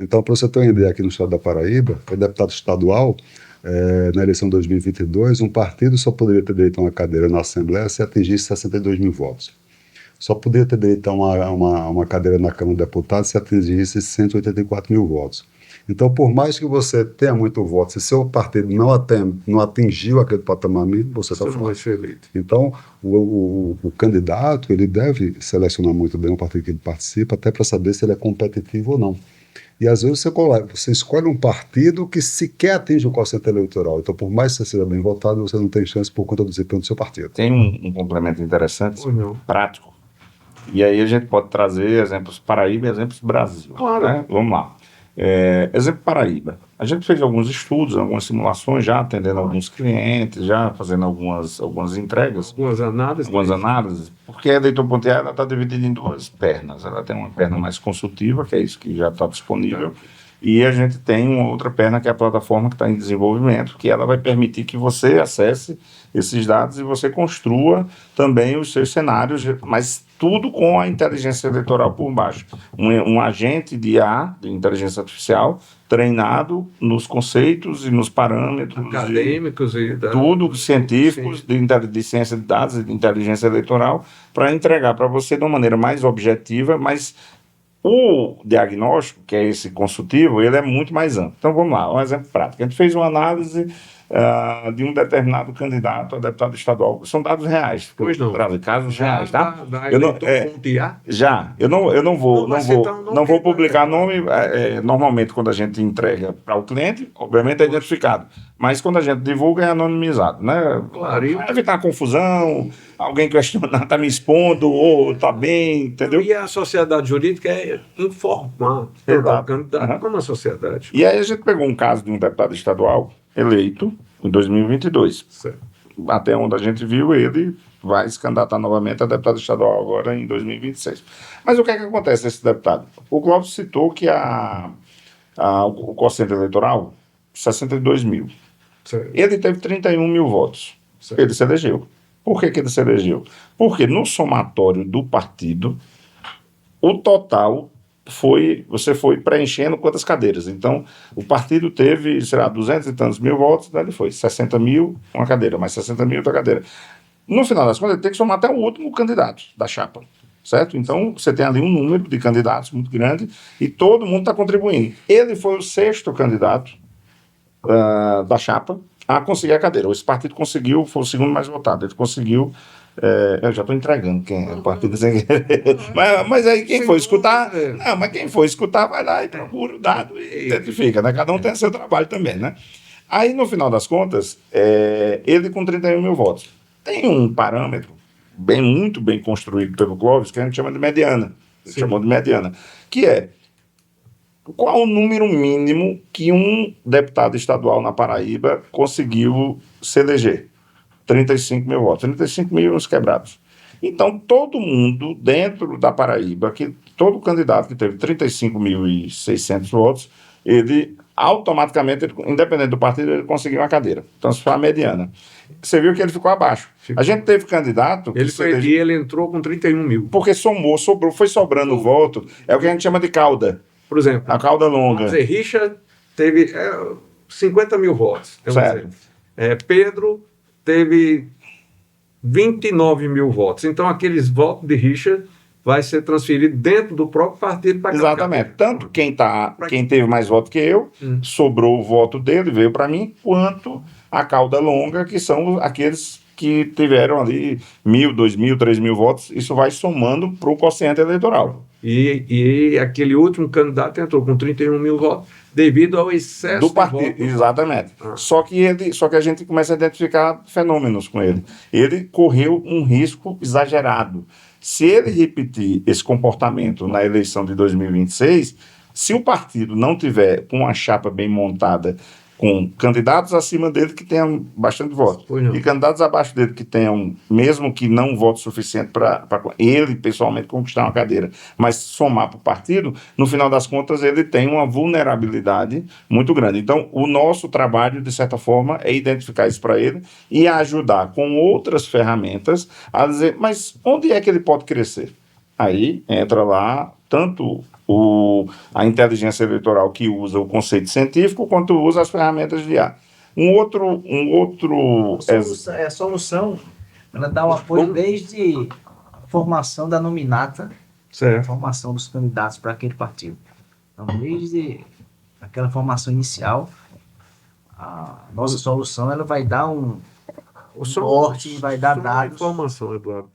Então, para você ter uma ideia, aqui no estado da Paraíba, foi deputado estadual, na eleição de 2022, um partido só poderia ter direito a uma cadeira na Assembleia se atingisse 62 mil votos. Só poderia ter direito a uma cadeira na Câmara de Deputados se atingisse 184 mil votos. Então, por mais que você tenha muito voto, se seu partido não atingiu aquele patamar mínimo, você está fora. Então, o candidato, ele deve selecionar muito bem o partido que ele participa, até para saber se ele é competitivo ou não. E às vezes você escolhe um partido que sequer atinge o quociente eleitoral. Então, por mais que você seja bem votado, você não tem chance por conta do desempenho do seu partido. Tem um complemento interessante, prático. E aí a gente pode trazer exemplos Paraíba e exemplos Brasil. Claro. Né? Vamos lá. Exemplo Paraíba. A gente fez alguns estudos, algumas simulações, já atendendo alguns clientes, já fazendo algumas entregas. Algumas análises. Porque a Eleitor Pontiac está dividida em duas pernas. Ela tem uma perna mais consultiva, que é isso que já está disponível. E a gente tem uma outra perna, que é a plataforma que está em desenvolvimento, que ela vai permitir que você acesse esses dados e você construa também os seus cenários, mas tudo com a inteligência eleitoral por baixo. Um agente de IA, de inteligência artificial, treinado nos conceitos e nos parâmetros acadêmicos tudo científicos de ciência de dados e de inteligência eleitoral, para entregar para você de uma maneira mais objetiva, mas o diagnóstico, que é esse consultivo, ele é muito mais amplo. Então vamos lá, um exemplo prático. A gente fez uma análise de um determinado candidato a deputado estadual. São dados reais. Pois não. Casos reais, tá? Eu não vou publicar nome. Normalmente, quando a gente entrega para o cliente, obviamente é identificado. Mas quando a gente divulga, é anonimizado, né? Claro. Para evitar confusão, alguém questionar, está me expondo, ou está bem, entendeu? E a sociedade jurídica é informar o candidato como a sociedade. E aí a gente pegou um caso de um deputado estadual eleito em 2022. Certo. Até onde a gente viu, ele vai se candidatar novamente a deputado estadual agora em 2026. Mas o que é que acontece nesse deputado? O Clóvis citou que o quociente eleitoral, 62 mil. Certo. Ele teve 31 mil votos. Certo. Ele se elegeu. Por que ele se elegeu? Porque no somatório do partido, o total você foi preenchendo quantas cadeiras. Então, o partido teve, 200 e tantos mil votos, daí ele foi 60 mil uma cadeira, mais 60 mil outra cadeira. No final das contas, ele tem que somar até o último candidato da chapa, certo? Então, você tem ali um número de candidatos muito grande e todo mundo está contribuindo. Ele foi o 6º candidato da chapa a conseguir a cadeira. Esse partido conseguiu, foi o 2º mais votado. Ele conseguiu. Eu já estou entregando quem é o partido sem querer. Mas aí quem for escutar. Não, mas quem for escutar vai lá e procura o dado e identifica, né? Cada um tem seu trabalho também, né? Aí, no final das contas, ele com 31 mil votos. Tem um parâmetro muito bem construído pelo Clóvis, que a gente chama de mediana. Ele chamou de mediana. Que é qual o número mínimo que um deputado estadual na Paraíba conseguiu se eleger? 35 mil votos, 35 mil uns quebrados. Então, todo mundo dentro da Paraíba, todo candidato que teve 35.600 votos, ele automaticamente, independente do partido, ele conseguiu uma cadeira. Então, se for a mediana. Você viu que ele ficou abaixo. A gente teve candidato... Ele entrou com 31 mil. Porque foi sobrando voto. É o que a gente chama de cauda. Por exemplo, a cauda longa. Zé Richard teve 50 mil votos. Certo. Pedro teve 29 mil votos. Então, aqueles votos de Richard vai ser transferido dentro do próprio partido para cá. Exatamente. Tanto quem teve mais votos que eu, sobrou o voto dele, veio para mim, quanto a cauda longa, que são aqueles que tiveram ali 1.000, 2.000, 3.000 votos. Isso vai somando para o quociente eleitoral. E aquele último candidato entrou com 31 mil votos devido ao excesso do partido. Exatamente. Só que a gente começa a identificar fenômenos com ele. Ele correu um risco exagerado. Se ele repetir esse comportamento na eleição de 2026, se o partido não tiver com uma chapa bem montada, com candidatos acima dele que tenham bastante voto e candidatos abaixo dele que tenham, mesmo que não voto suficiente para ele pessoalmente conquistar uma cadeira, mas somar para o partido, no final das contas ele tem uma vulnerabilidade muito grande. Então o nosso trabalho, de certa forma, é identificar isso para ele e ajudar com outras ferramentas a dizer, mas onde é que ele pode crescer? Aí entra lá tanto a inteligência eleitoral que usa o conceito científico, quanto usa as ferramentas de IA. Um outro A solução, ela dá o apoio desde a formação da nominata, a Certo. formação dos candidatos para aquele partido. Então, desde aquela formação inicial, a nossa solução ela vai dar um norte, vai dar Só uma dados. informação, Eduardo,